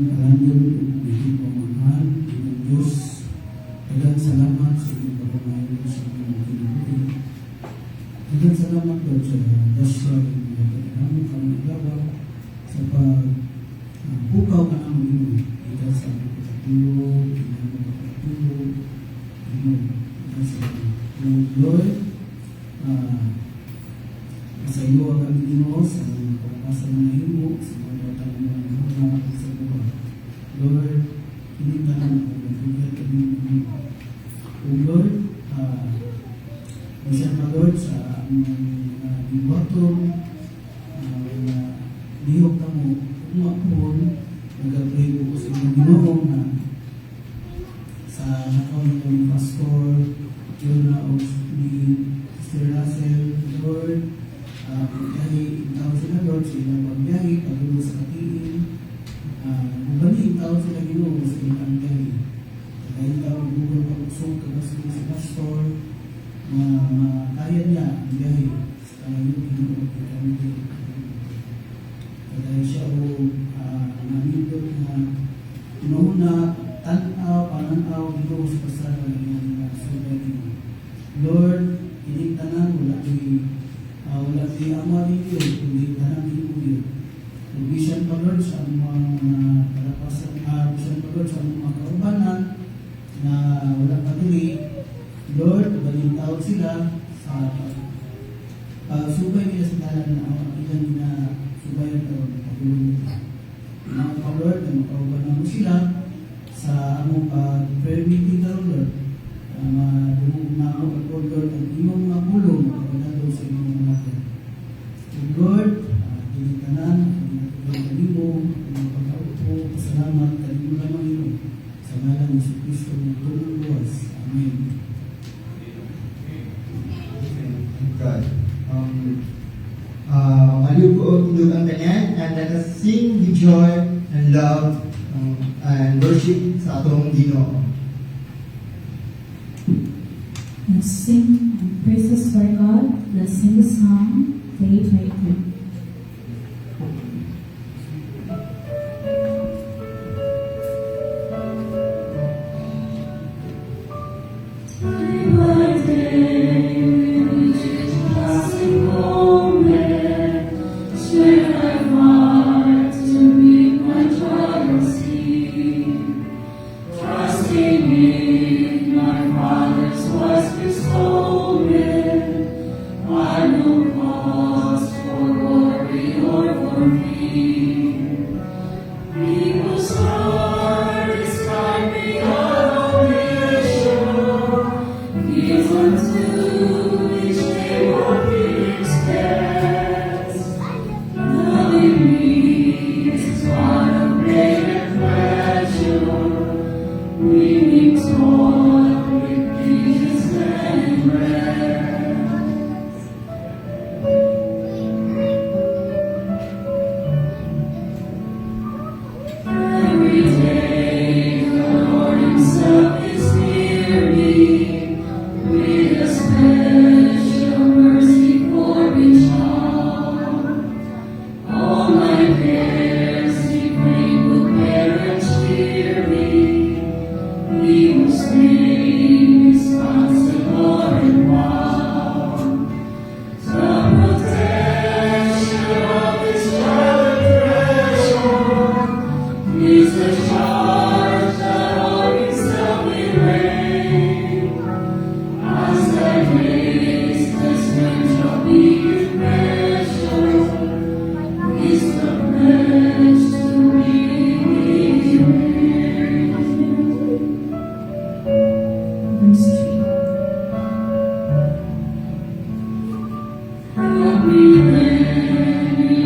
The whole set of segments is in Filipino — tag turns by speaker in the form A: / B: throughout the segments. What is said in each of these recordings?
A: alangan hindi pamahan ng Diyos. Daghang salamat sa inyong pagmamahalan sa inyong kinabuhi. Daghang salamat Lord sa dasya ng mga pagkakaroon kami nagawa sa pagpukaw ka ng inyo. Ika sa pagkakatulog, ika sa pagkakatulog, ika sa Lord, sa iyo ang kami Ginoo sa pagkasa ng himo, sa mga batang mga sa buhay. Lord, hindi tanan ako nagugay kami ng O Lord, masya pa Lord sa iwatong lihok ka mo umapon, nag-pray ko sa inyong Ginoo na sa nakawin ng pastor, yun na o ni Sister Russell, Lord, pagkahi itaw sila Lord sa ilang pagbiyahe, paglulo sa katiin, bali itaw sila Ginoo sa ilang pagbiyahe. Kaya itaw Google pag-usong kagasli sa pastor, kaya niya ang biyahe sa yung Ginoo pagkakamit. Kaya siya o nanindot na inuuna, tanaw, pananaw, Ginoo sa pasara ng iyang sulat Ginoo. Lord, hindi tanan, wala di ama ninyo, kundi tanan ninyo. Bisan pa Lord sa mga kalapasan, bisan pa Lord sa mga kaubanan na wala paduli. Lord, galing tawag sila sa pagsubay nila sa dalan na ilan na subayan ka Lord, pagulong nila. Mga pa Lord, na makaubanan mo sila sa among prayer meeting ka Lord. Dumug na ako at Lord, ang imong mga pulong, pagkakadalo sa imong mga natin. Lord, tinitanan, kanimo, pagkaupo, salamat, kanimo lamang ino. Sa ngalan ni Kristo ng tunong luwas. Amen.
B: God. Maliw ko tundog ang kanya, and let us sing with joy and love and worship sa atong Ginoo.
C: Let's sing and praises for God. Let's sing the song, Faith Maker.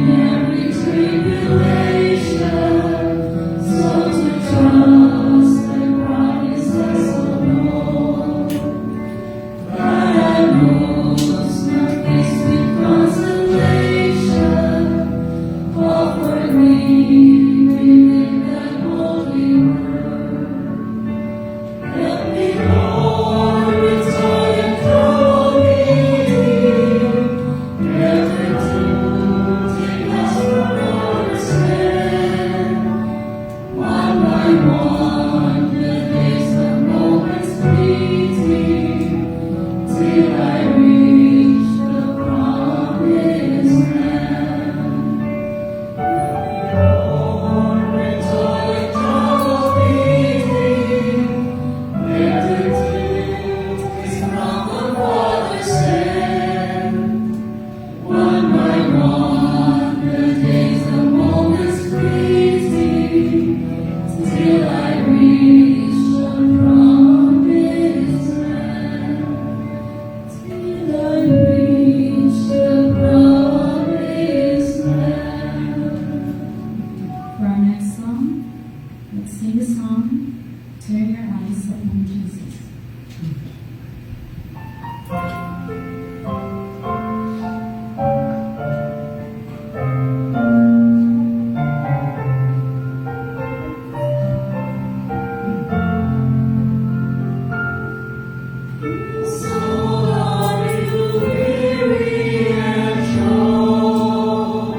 D: Every tribulation, so to
C: want the days, the moments fleeting, till I reach the promised land. Lord, when joy and trouble beating, where the dew is from the Father's hand. One by one, the days, the moments fleeting, till I reach the promised land. Till I reach the promised land. For our next song, let's sing the song, Turn Your Eyes Upon Jesus. So are you weary and troubled?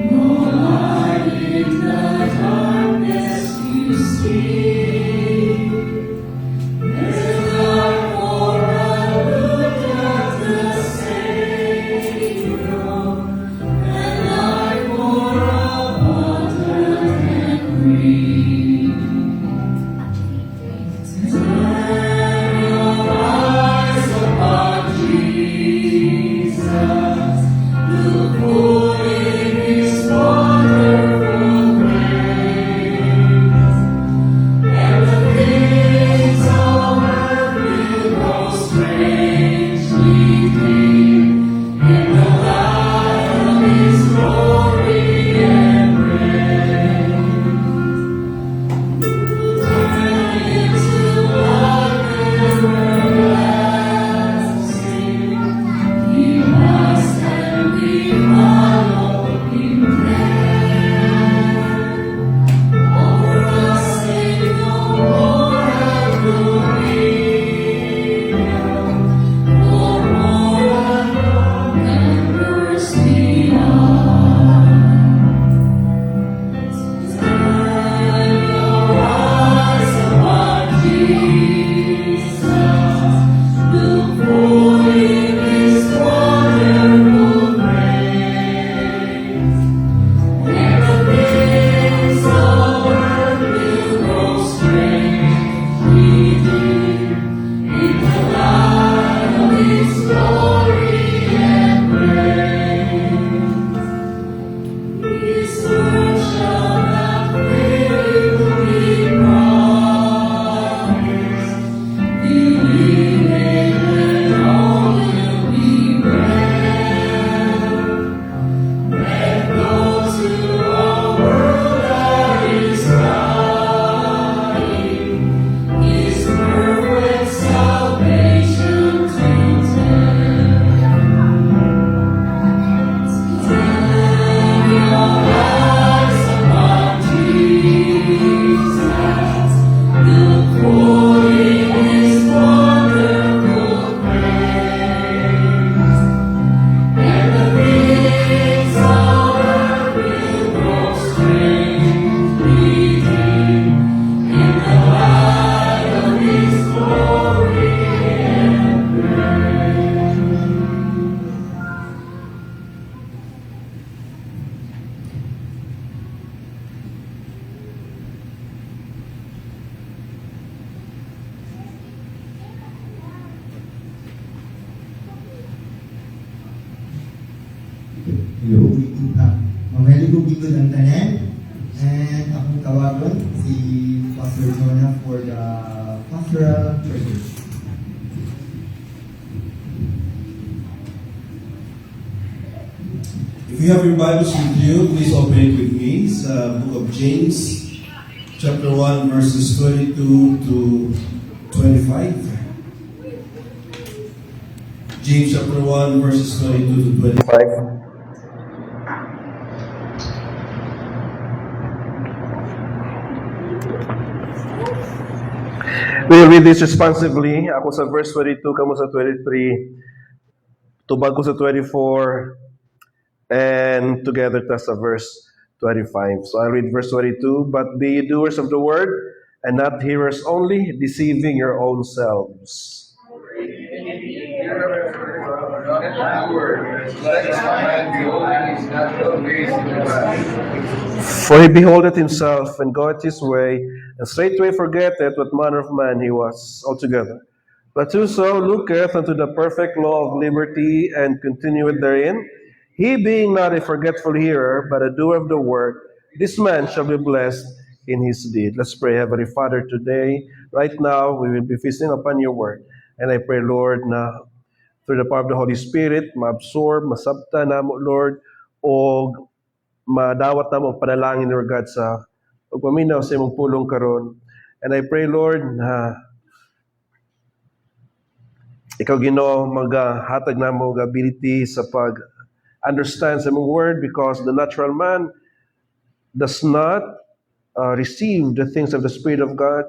C: No light in the darkness you see. There's light for a look at the Savior, and light for a wonder and grief. Turn your eyes upon Jesus. Look for in His wonderful grace, and the things of earth will grow strangely dim in the light of His glory and grace. Turn into life everlasting. He must and we follow Him there. Over us in no more have dominion, no more than mercy on. Turn your eyes upon Jesus. Look for in His wonderful grace, and the things of earth will grow strangely dim in the light of His glory and grace. His word shall not fail, we promise. Believing that all will be well. Let those who are world are His guiding, His perfect salvation to tell. Turn your eyes upon Jesus. Look for in His wonderful grace, and the things of earth will grow strangely dim in the light of His glory and grace.
B: Hello, greeting ka. Mamali ko dito ng tanan. And akong tawagon si Pastor Jonah for the pastoral prayer.
D: If you have your Bibles with you, please open it with me sa book of James, chapter 1, verses 22 to 25. James chapter 1, verses 22 to 25.
E: We will read this responsively. Ako sa verse 22, kamo sa 23, tubag ko sa 24, and together tas sa verse 25. So I read verse 22. But be ye doers of the word, and not hearers only, deceiving your own selves. For he beholdeth himself, and goeth his way, and straightway forgetteth what manner of man he was altogether. But whoso looketh unto the perfect law of liberty, and continueth therein, he being not a forgetful hearer, but a doer of the word, this man shall be blessed in his deed. Let's pray. Heavenly Father, today, right now, we will be feasting upon your word. And I pray, Lord, na through the power of the Holy Spirit, ma-absorb, masabta na mo, Lord, o madawat na mo ang panalangin, Lord God, sa pagpaminaw sa imong pulong karon. And I pray, Lord, na ikaw, Ginoo, maghatag na mo ability sa pag-understand sa imong word, because the natural man does not receive the things of the Spirit of God.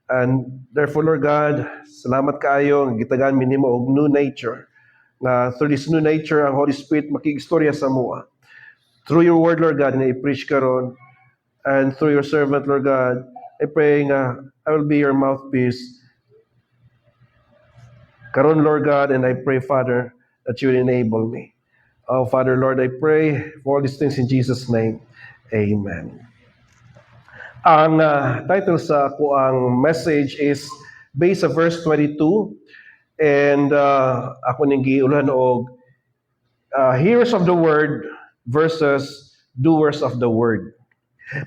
E: And therefore, Lord God, salamat kaayo, gitagan mi nimo og new nature. Na through this new nature, ang Holy Spirit makikistorya sa mua. Through your word, Lord God, na i-preach karon, and through your servant, Lord God, I pray nga I will be your mouthpiece karon, Lord God, and I pray, Father, that you will enable me. Oh, Father, Lord, I pray for all these things in Jesus' name. Amen. Ang title sa ang message is based sa verse 22, and ako ning giulan og hearers of the word versus doers of the word.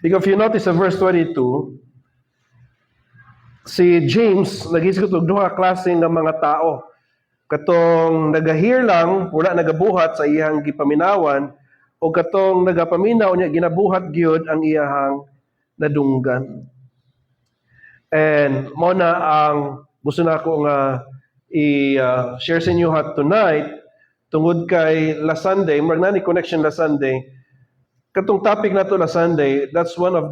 E: Because if you notice sa verse 22, si James nag-isgot og duha ka klase ng mga tao. Katong nagahir lang, wala nagabuhat sa iyang gipaminawan, o katong nagapaminaw niya ginabuhat gyud ang iyang nadunggan. And mo na ang gusto na ko nga i-share sa inyo tonight tungod kay last Sunday, magnani connection last Sunday. Katong topic nato last Sunday, that's one of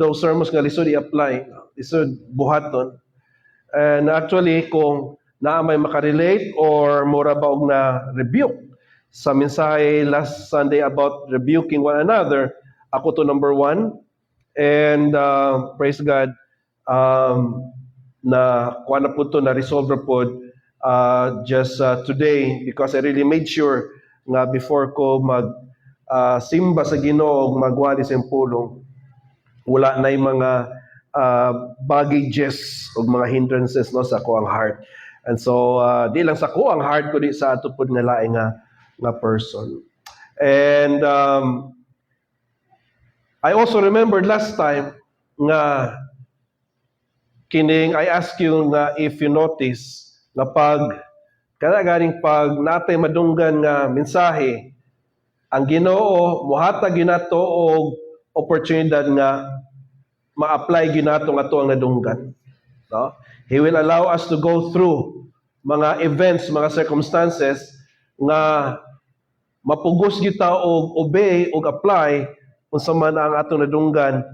E: those sermons nga lisod i-apply, lisod buhaton. And actually kung naa may makarelate or mura ba og na rebuke sa mensahe last Sunday about rebuking one another, ako to number 1. And praise God, na kuha na po ito, na-resolve na po just today, because I really made sure nga before ko simba sa Ginoo ug magwali sa pulong, wala na yung mga baggages o mga hindrances no sa ko ang heart. And so di lang sa ko ang heart ko di sa ato pud nga laing nga person. And I also remembered last time nga kining I ask you nga if you notice nga pag natay madunggan nga mensahe, ang Ginoo mohatag gyud nato og opportunidad nga ma-apply gyud nato nga to ang nadunggan. No? He will allow us to go through mga events, mga circumstances nga mapugos gyud ta og obey og apply unsa man ang atong nadunggan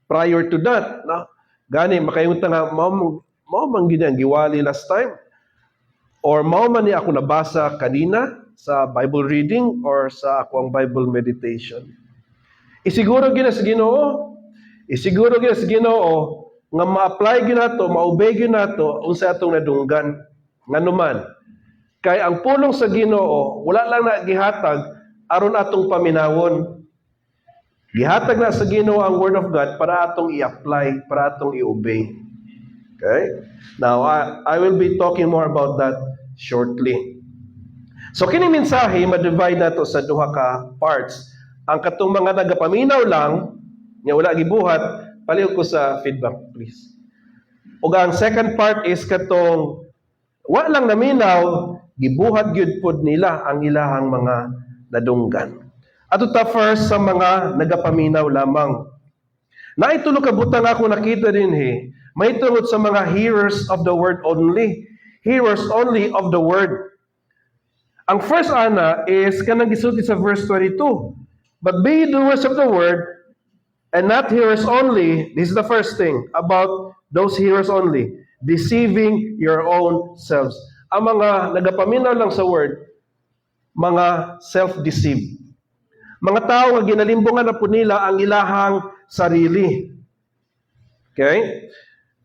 E: prior to that, no? Gani makayunta nga mao man gid ang giwali last time, or mao man ni ako nabasa kanina sa Bible reading or sa akong Bible meditation. Isiguro gid sa Ginoo, nga ma-apply gyud nato, ma-obey gyud nato unsa atong nadunggan nganuman. Kay ang pulong sa Ginoo wala lang na gihatag aron atong paminawon. Gihatag na sa Ginoo ang Word of God para atong i-apply, para atong i-obey. Okay? Now, I will be talking more about that shortly. So, kini mensahe, ma-divide na to sa duha ka parts. Ang katong mga nagapaminaw lang, nga wala gibuhat, palihog ko sa feedback, please. O ang second part is katong, wala lang naminaw, gibuhat gyud pod nila ang ilahang mga nadunggan. Ato ta first sa mga nagapaminaw lamang. Naitulo ka butang ako nakita din may tungod sa mga hearers of the word only. Hearers only of the word. Ang first ana is kanang gisulti sa verse 22. But be ye doers of the word and not hearers only. This is the first thing about those hearers only. Deceiving your own selves. Ang mga nagapaminaw lang sa word, mga self-deceived. Mga tao nga ginalimbungan na po nila ang ilahang sarili. Okay?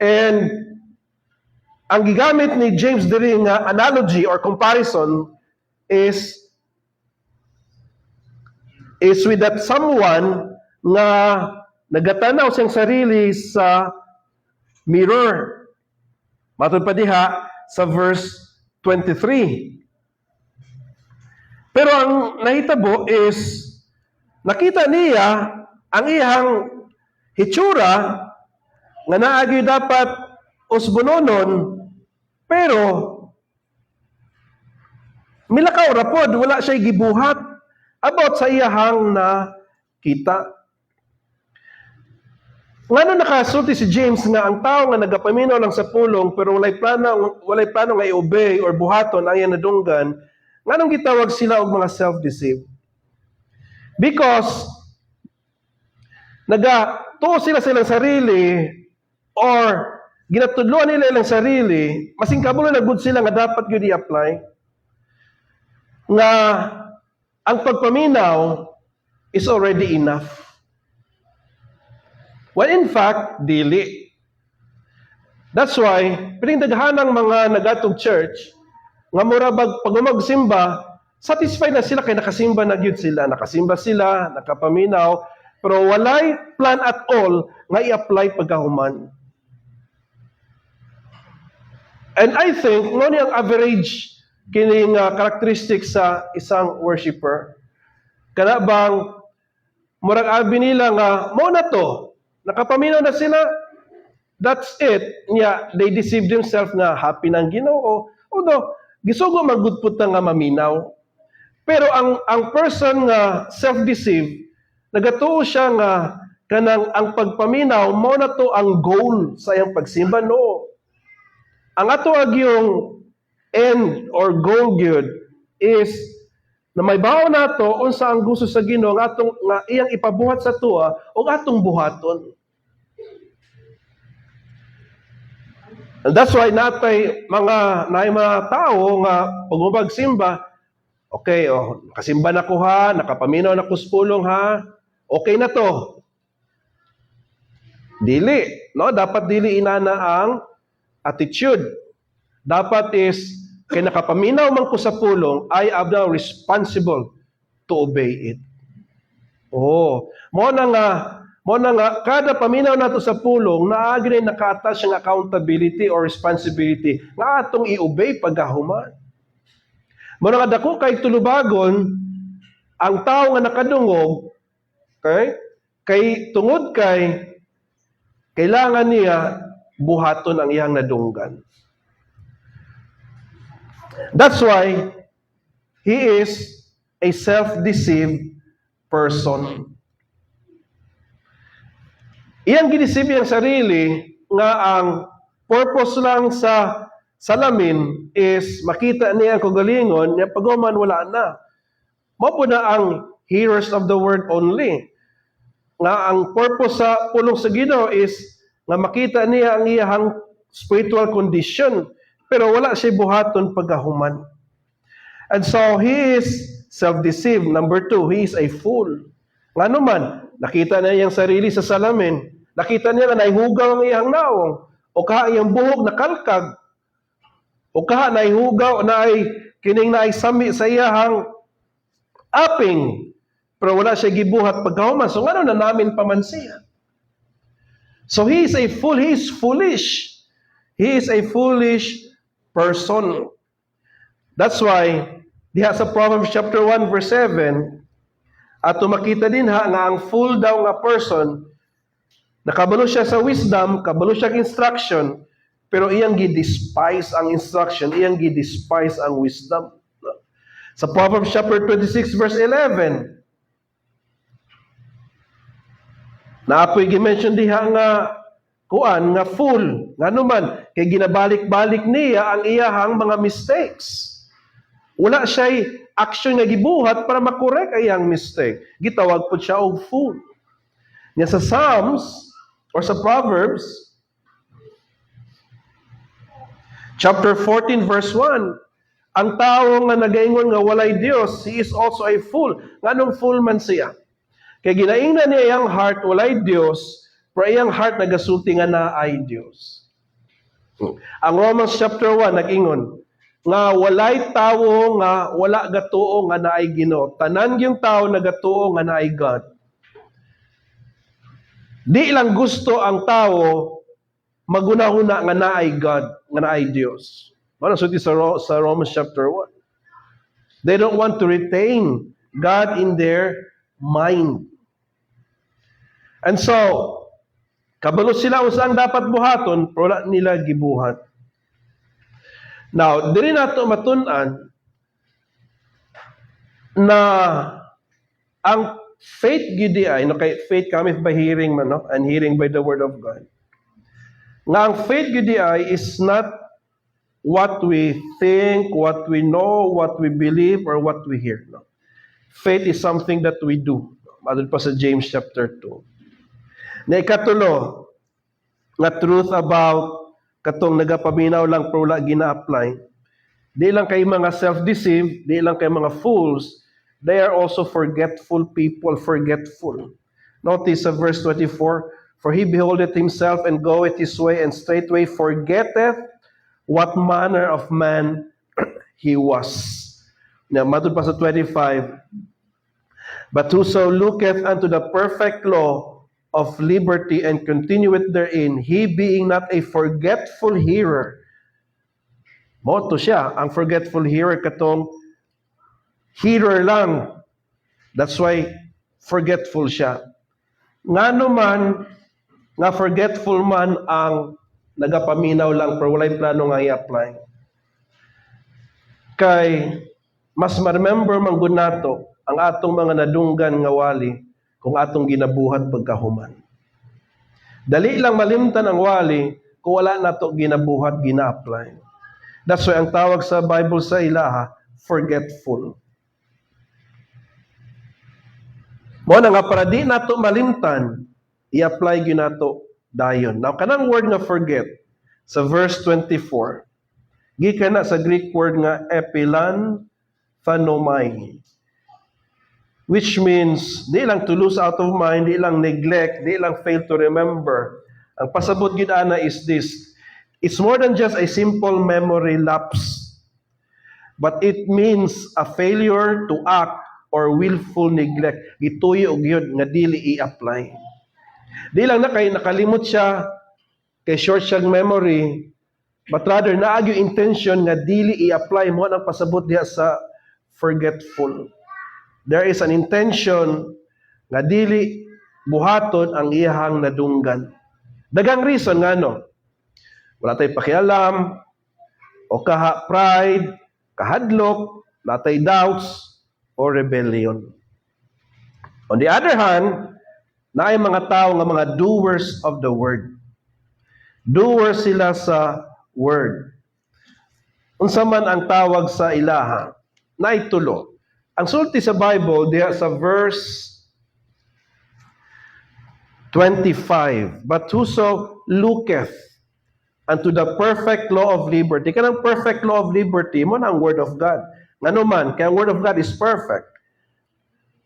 E: And ang gigamit ni James diri nga analogy or comparison is with that someone nga nagatanaw siyang sarili sa mirror. Matod pa diha sa verse 23. Pero ang nahitabo is nakita niya ang iyang hitsura nga naagi dapat usbunonon, pero milakaw rapod, wala siya gibuhat about sa iyahang na kita. Ngano nakasulti si James nga ang tao nga nagapaminaw lang sa pulong pero walay plano nga i-obey or buhaton ang iyang nadunggan, nganong gitawag sila og mga self-deceived? Because nagatuo sila silang sarili or ginatudloan nila ilang sarili, masing kabulo na good sila nga dapat yun i-apply, nga ang pagpaminaw is already enough. Well, in fact, dili. That's why, pinindaghanang mga nagatong church, nga murabag pag magsimba, satisfied na sila kay nakasimba na gyud sila. Nakasimba sila, nakapaminaw, pero walay plan at all nga i-apply pagkahuman. And I think, ngano yung average kining characteristics sa isang worshipper? Kana bang, murag abi nila nga, mo na to, nakapaminaw na sila, that's it. They deceive themselves na happy ng Ginoo. Although, gisugo magudput nga maminaw. Pero ang person nga self-deceive, nagatuo siya nga kanang ang pagpaminaw, mo na to ang goal sa iyang pagsimba. No. Ang ato yung end or goal gyud is na may bawo nato unsa ang gusto sa Ginoo nga atong nga iyang ipabuhat sa tuwa o atong buhaton. And that's why natay mga tao nga pag simba, okay, nakasimba na ko ha, nakapaminaw na ko sa pulong ha, okay na to. Dili, no? Dapat dili inana ang attitude. Dapat is, kay nakapaminaw man ko sa pulong, I am now responsible to obey it. Mo na nga, kada paminaw nato sa pulong, naagi na naka-attach ang accountability or responsibility nga atong i-obey pagkahuman. Mo na nga dako kay tulubagon, ang tao nga nakadungog, okay? Kay tungod kay kailangan niya buhaton ang iyang nadunggan. That's why he is a self-deceived person. Iyang ginisip ang sarili nga ang purpose lang sa salamin is makita niya ang kagalingon niya paghuman wala na. Mao po na ang hearers of the word only. Nga ang purpose sa pulong sa Ginoo is nga makita niya ang iyang spiritual condition pero wala siya buhaton pagkahuman. And so he is self-deceived. Number 2, he is a fool. Nga naman, nakita niya iyang sarili sa salamin. Nakita niya na naihugaw ang iyang naong. O kaha iyang buhok na kalkag. O kaha naihugaw na ay kining na ay sami sa iyang aping. Pero wala siya gibuhat pagkahuman. So nga na namin paman siya. So he is a fool. He is foolish. He is a foolish person. That's why, diha sa Proverbs chapter 1 verse 7, at makita din nga ang fool daw nga person, nakabalo siya sa wisdom, kabalo siya sa instruction, pero iyang gi-despise ang instruction, iyang gi-despise ang wisdom. Sa Proverbs chapter 26 verse 11, naapoy gi-mention diha nga kuan nga fool, nga naman kay ginabalik-balik niya ang iyahang mga mistakes. Wala siya action nga gibuhat para makorek iyang mistake. Gitawag po siya og fool. Nya sa Psalms or sa Proverbs chapter 14 verse 1, Ang tao nga nagaingon nga walay Dios, he is also a fool. Nganong fool man siya? Kay ginaingnan niya iyang heart walay Dios, pero iyang heart nagasulti nga naay Dios. Ang Romans chapter 1 nag-ingon nga walay tawo nga wala gatuo nga naay Ginoo. Tanan yung tao nagatuo nga naay God. Di lang gusto ang tao maguna-una nga naay God, nga naay Dios. Ano sulti sa Romans chapter 1? They don't want to retain God in their mind. And so, kabalo sila usang dapat buhaton, pero wala nila gibuhat. Now, diri nato matun-an na ang faith gidi ay, no, kay faith cometh by hearing man, no? And hearing by the word of God. Nga ang faith gidi ay is not what we think, what we know, what we believe, or what we hear. No? Faith is something that we do. Madod pa sa James chapter 2. Na ikatulo, nga truth about katong nagapaminaw lang pero wala gina-apply. Di lang kay mga self-deceived, di lang kay mga fools, they are also forgetful people, forgetful. Notice sa verse 24, for he beholdeth himself and goeth his way, and straightway forgetteth what manner of man he was. Now, matod pa sa 25, but whoso looketh unto the perfect law of liberty and continueth therein, he being not a forgetful hearer. Moto siya, ang forgetful hearer katong hearer lang. That's why forgetful siya. Ngano man nga forgetful man ang nagapaminaw lang pero walay plano nga i-apply. Kay mas ma-remember man gud nato ang atong mga nadunggan nga wali kung atong ginabuhat pagkahuman. Dali lang malimtan ang wali kung wala nato ginabuhat, gina-apply. That's why ang tawag sa Bible sa ilaha, forgetful. Mo na nga para di nato malimtan, i-apply gyud nato dayon. Now kanang word nga forget sa verse 24, gikan na sa Greek word nga epilanthanomai, which means di lang to lose out of mind, di lang neglect, di lang fail to remember. Ang pasabot gid ana is this: it's more than just a simple memory lapse, but it means a failure to act or willful neglect. Gituyo og yun nga dili i-apply. Di lang na kay nakalimot siya, kay short siyang memory, but rather naagyo intention nga dili i-apply mo ang pasabot diha sa forgetful. There is an intention nga dili buhaton ang iyahang nadunggan. Dagang reason nga no. Wala tay pakialam, o pride, kahadlok, wala tay doubts, or rebellion. On the other hand, naay mga tao nga mga doers of the word. Doers sila sa word. Unsa man ang tawag sa ilaha, naay tulo. Ang sulti sa Bible diha sa verse 25, but whoso looketh unto the perfect law of liberty. Kanang perfect law of liberty mo na ang word of God. Ngano man, kaya ang word of God is perfect.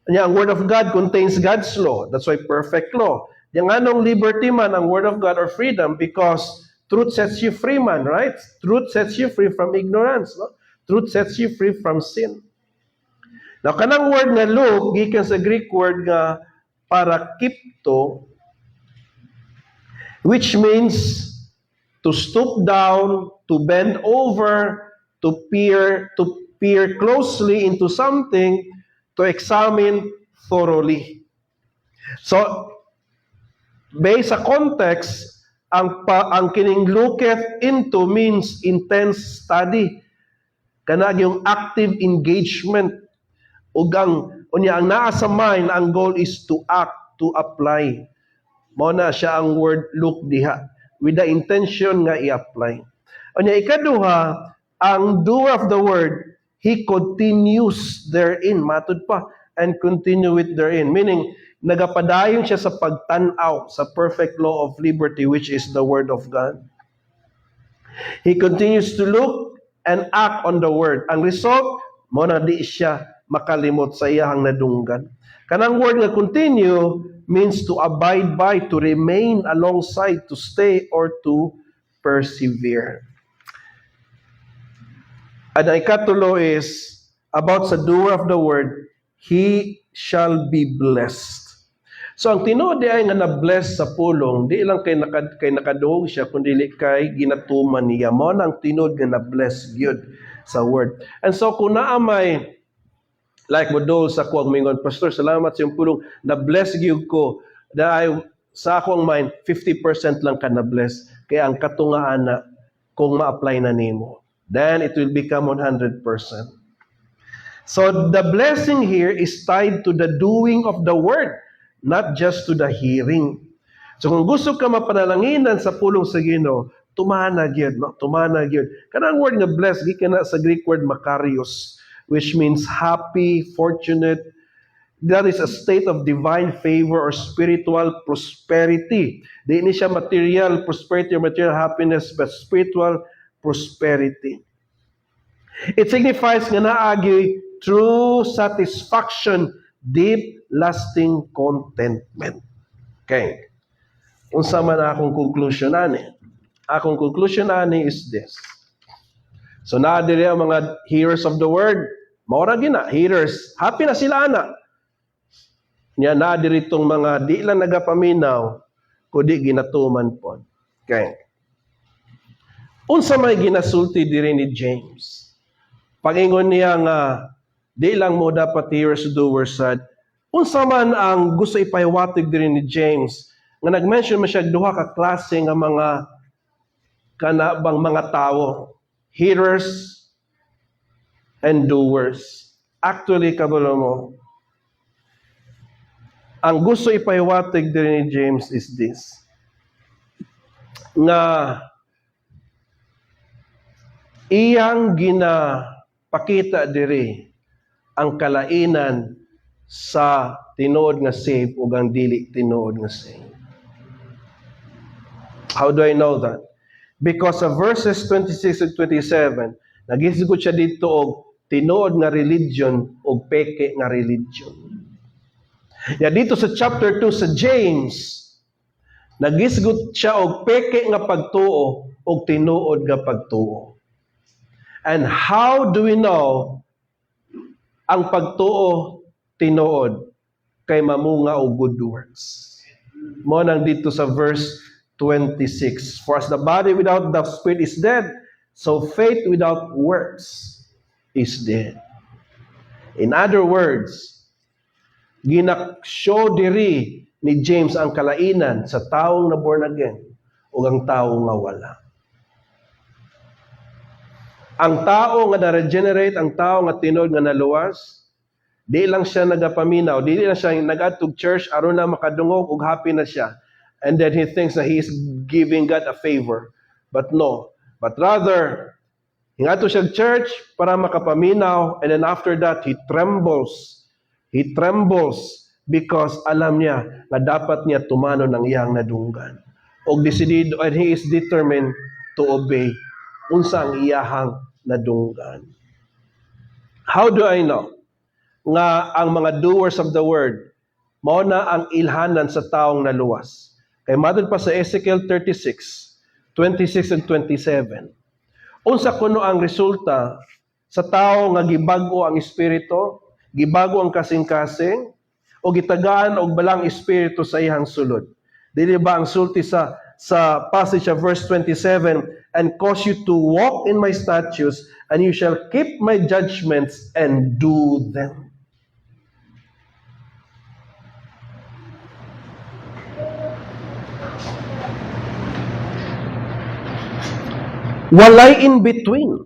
E: Ang word of God contains God's law. That's why perfect law. Yung anong liberty man ang word of God or freedom, because truth sets you free man, right? Truth sets you free from ignorance. No? Truth sets you free from sin. Now, kanang word nga look, gikan sa Greek word nga parakipto, which means to stoop down, to bend over, to peer closely into something, to examine thoroughly. So, based sa context, ang kining looketh into means intense study. Kanang yung active engagement. Ug ang naa sa mind, ang goal is to act, to apply. Mao na siya ang word look diha, with the intention nga i-apply. Unya ikaduha, ang doer of the word, he continues therein, matud pa, and continue it therein. Meaning, nagapadayon siya sa pagtanaw sa perfect law of liberty, which is the word of God. He continues to look, and act on the word. Ang result, mo na di siya makalimot sa iyang nadunggan. Kanang word nga continue means to abide by, to remain alongside, to stay, or to persevere. And ang ikatulo is about sa doer of the word, he shall be blessed. So ang tinuod di ay nga na-bless sa pulong, di lang kay nakadungog siya, kundi kay ginatuman niya. Mo nang tinuod nga na-bless gyud sa word. And so kung naamay, like mo dol sa kuwag mingon, Pastor, salamat sa iyong pulong, na-bless gyud ko. Dahil sa akong mind, 50% lang ka na-bless. Kaya ang katungaan na, kung ma-apply na nimo, then it will become 100%. So the blessing here is tied to the doing of the word, not just to the hearing. So kung gusto ka mapanalanginan sa pulong sa Ginoo, tumana gyud, no? Tumana gyud. Kanang word nga blessed gikan na sa Greek word makarios, which means happy, fortunate. That is a state of divine favor or spiritual prosperity. Di ni siya material prosperity or material happiness, but spiritual prosperity. It signifies nga naagi true satisfaction, deep, lasting contentment. Okay. Unsa man akong conclusion ani? Akong conclusion ani is this. So naa diri ang mga hearers of the word, maura gina, hearers, happy na sila ana. Nya naa diri tong mga di lang nagapaminaw, kundi ginatuman pod. Okay. Unsa may ginasulti diri ni James? Pangingon niya nga di lang mo dapat hearers doers sad. Unsa man ang gusto ipahiwatig diri ni James nga nag-mention man siya duha ka klase nga mga kanabang mga tawo, hearers and doers. Actually kabalo mo, ang gusto ipahiwatig diri ni James is this, nga iyang ginapakita diri ang kalainan sa tinuod nga save ug ang dili tinuod nga save. How do I know that? Because of verses 26 and 27, nagisgot siya dito og tinuod nga religion ug peke nga religion. Ya dito sa chapter 2 sa James, nagisgot siya og peke nga pagtuo ug tinuod nga pagtuo. And how do we know ang pagtuo tinuod kay mamunga og good works? Mo nang dito sa verse 26. For as the body without the spirit is dead, so faith without works is dead. In other words, ginak-show diri ni James ang kalainan sa taong na born again ug ang tawo nga wala. Ang tao nga na-regenerate, ang tao nga tinuod nga naluwas, di lang siya nagapaminaw, di lang siya nag-atog church aron na makadungog ug happy na siya. And then he thinks that he is giving God a favor. But no. But rather, hingato siya church para makapaminaw, and then after that, he trembles. He trembles because alam niya na dapat niya tumano ng iyang nadunggan. Og decidido, and he is determined to obey unsa ang iyahang nadunggan. How do I know nga ang mga doers of the word mao na ang ilhanan sa taong naluwas? Kay madod pa sa Ezekiel 36, 26 and 27. Unsa kuno ang resulta sa tao nga gibago ang espiritu, gibago ang kasing-kasing, o gitagaan og balang espiritu sa iyang sulod. Dili ba ang sulti sa passage of verse 27, and cause you to walk in my statutes, and you shall keep my judgments and do them. Walay in between.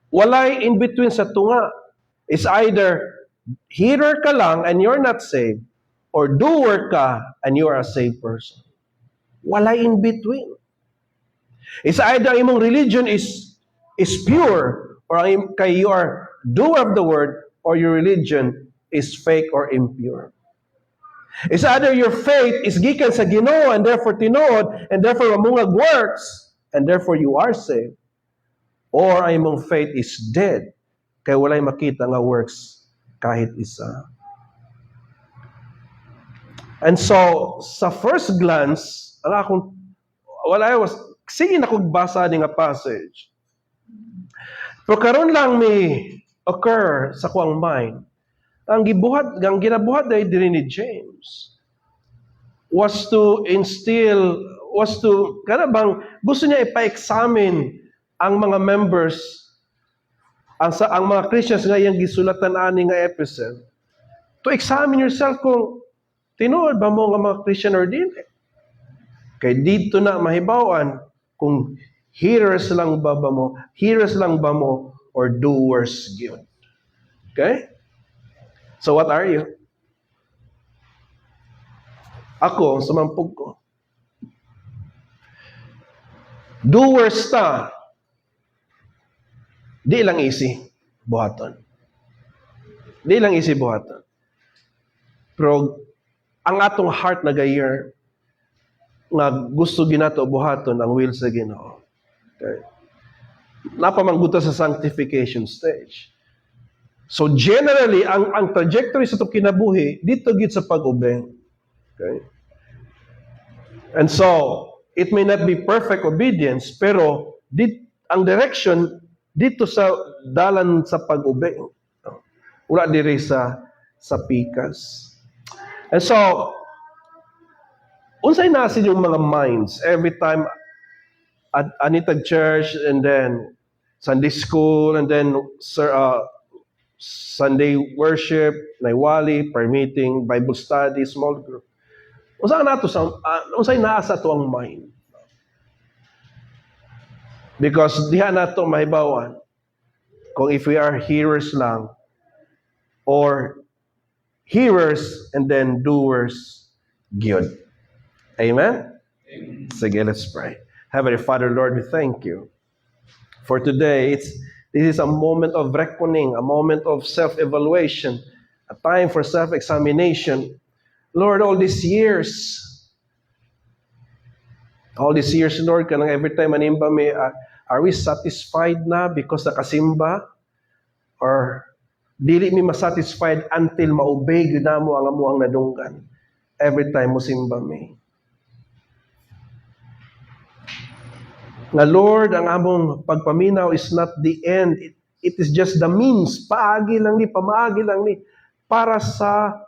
E: Walay in between sa tunga. It's either hearer ka lang and you're not saved, or doer ka and you are a saved person. Walay in between. It's either imong religion is pure, or kay you are doer of the word, or your religion is fake or impure. It's either your faith is gikan sa Ginoo and therefore tinuod and therefore mamungag works, and therefore you are saved. or ang imong faith is dead, kay walay makita nga works kahit isa. And so, sa first glance, ang akong, sige na kong basa ni nga passage. Pero karon lang may occur sa kuang mind. Ang ginabuhat dahil diri ni James was to gusto niya ipa-examine ang mga members, ang mga Christians nga iyang gisulatan ani nga episode, to examine yourself kung tinuod ba mo nga mga Christian or dili. Kay dito na mahibawan kung hearers lang ba mo, or doers gyud. Okay? So what are you? Ako, sumampog ko. Doers ta. Di lang easy buhaton. Pero ang atong heart na gayer nga gusto ginato buhaton ang will sa Ginoo. Okay. Napamangguta sa sanctification stage. So generally, ang trajectory sa itong kinabuhi, dito gid sa pag-ubeng. Okay? And so, it may not be perfect obedience, pero ang direction dito sa dalan sa pag-ubeng. Wala diri sa pikas. And so, unsay nasin yung mga minds every time at anitag church, and then Sunday school, and then Sunday worship, naiwali, prayer meeting, Bible study, small group. Unsay naasa to ang mind? Because diha nato mahibawan kung if we are hearers lang or hearers and then doers gyud. Amen? Sige, let's pray. Heavenly Father, Lord, we thank you for today. This is a moment of reckoning, a moment of self-evaluation, a time for self-examination. Lord, all these years, Lord, kanang every time manimba may, are we satisfied na because nakasimba? Or dili mi masatisfied until maobey gyud namo ang amuang nadunggan every time mo simba mi? Nga Lord, ang among pagpaminaw is not the end. It is just the means. Pamaagi lang ni. Para sa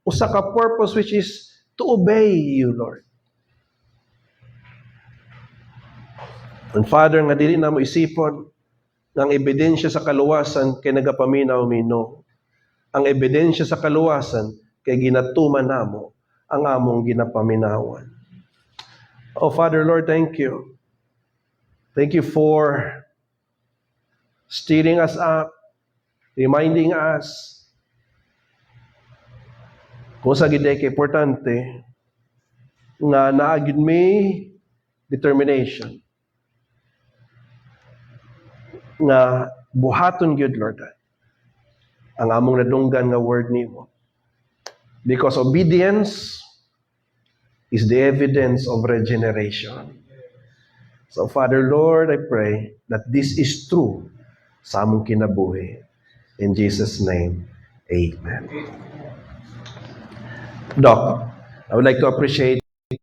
E: usa ka purpose, which is to obey you, Lord. And Father, nga dili na mo isipon ng ebidensya sa kaluwasan kay nagapaminaw mi, no. Ang ebidensya sa kaluwasan kay ginatuman namo ang among ginapaminawan. Oh Father, Lord, thank you. Thank you for stirring us up, reminding us kung sa gid kay importante nga naagid may determination nga buhaton gyud, Lord, ang among nadunggan nga word nimo. Because obedience is the evidence of regeneration. So, Father, Lord, I pray that this is true sa among kinabuhi. In Jesus' name, amen. Doc, I would like to appreciate